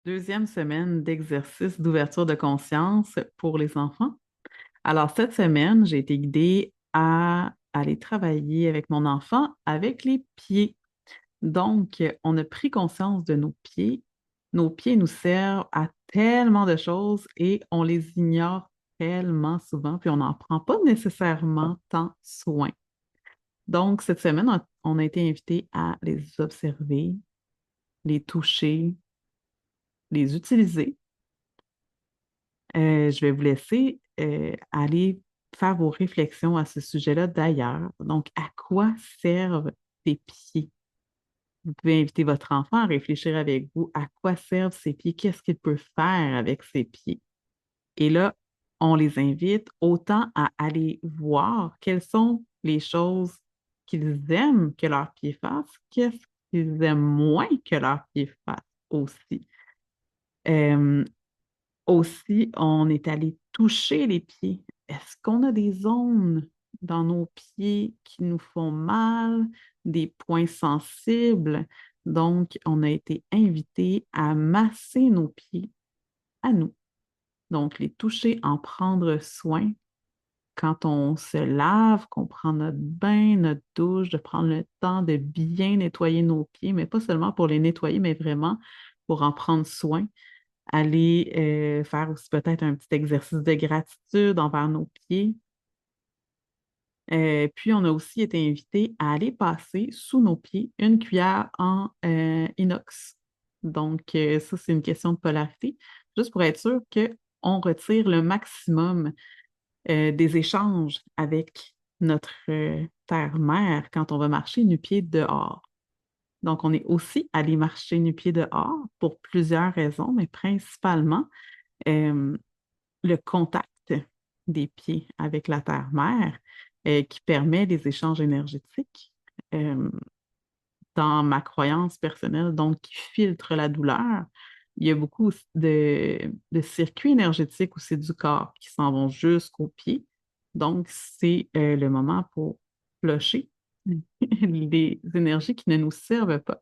Deuxième semaine d'exercice d'ouverture de conscience pour les enfants. Alors, cette semaine, j'ai été guidée à aller travailler avec mon enfant avec les pieds. Donc, on a pris conscience de nos pieds. Nos pieds nous servent à tellement de choses et on les ignore tellement souvent, puis on n'en prend pas nécessairement tant soin. Donc, cette semaine, on a été invité à les observer, les toucher, les utiliser. Je vais vous laisser aller faire vos réflexions à ce sujet-là d'ailleurs. Donc, à quoi servent tes pieds? Vous pouvez inviter votre enfant à réfléchir avec vous à quoi servent ses pieds, qu'est-ce qu'il peut faire avec ses pieds. Et là, on les invite autant à aller voir quelles sont les choses qu'ils aiment que leurs pieds fassent, qu'est-ce qu'ils aiment moins que leurs pieds fassent aussi. Euh, Aussi, on est allé toucher les pieds. Est-ce qu'on a des zones dans nos pieds qui nous font mal, des points sensibles? Donc, on a été invité à masser nos pieds à nous. Donc, les toucher, en prendre soin quand on se lave, qu'on prend notre bain, notre douche, de prendre le temps de bien nettoyer nos pieds, mais pas seulement pour les nettoyer, mais vraiment pour en prendre soin, aller faire aussi peut-être un petit exercice de gratitude envers nos pieds. Puis, on a aussi été invité à aller passer sous nos pieds une cuillère en inox. Donc, ça, c'est une question de polarité, juste pour être sûr qu'on retire le maximum des échanges avec notre terre-mère quand on va marcher nu-pieds dehors. Donc, on est aussi allé marcher nu-pieds dehors pour plusieurs raisons, mais principalement euh, le contact des pieds avec la terre-mère qui permet les échanges énergétiques euh, dans ma croyance personnelle, donc qui filtre la douleur. Il y a beaucoup de circuits énergétiques aussi du corps qui s'en vont jusqu'aux pieds. Donc, c'est le moment pour flusher les énergies qui ne nous servent pas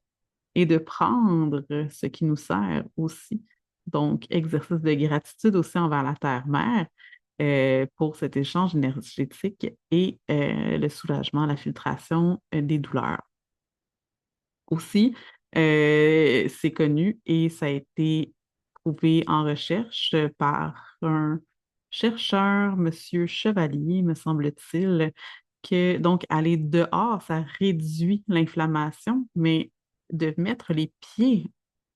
et de prendre ce qui nous sert aussi. Donc, exercice de gratitude aussi envers la Terre-Mère pour cet échange énergétique et le soulagement, la filtration des douleurs. Aussi, c'est connu et ça a été prouvé en recherche par un chercheur, Monsieur Chevalier, me semble-t-il, que donc aller dehors, ça réduit l'inflammation, mais de mettre les pieds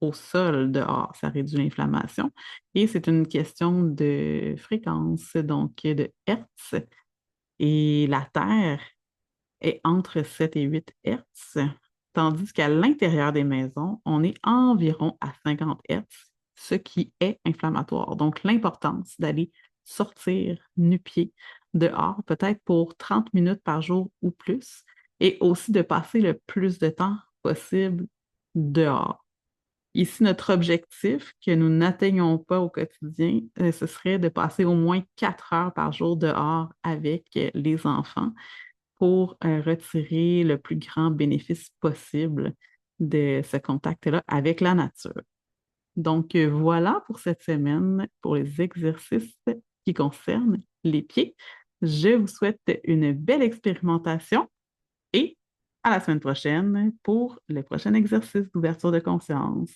au sol dehors, ça réduit l'inflammation. Et c'est une question de fréquence, donc de Hertz. Et la Terre est entre 7 et 8 Hertz, tandis qu'à l'intérieur des maisons, on est environ à 50 Hertz, ce qui est inflammatoire. Donc, l'importance d'aller sortir nu-pied dehors, peut-être pour 30 minutes par jour ou plus, et aussi de passer le plus de temps possible dehors. Ici, notre objectif que nous n'atteignons pas au quotidien, ce serait de passer au moins 4 heures par jour dehors avec les enfants pour retirer le plus grand bénéfice possible de ce contact-là avec la nature. Donc, voilà pour cette semaine pour les exercices qui concernent les pieds. Je vous souhaite une belle expérimentation et à la semaine prochaine pour le prochain exercice d'ouverture de conscience.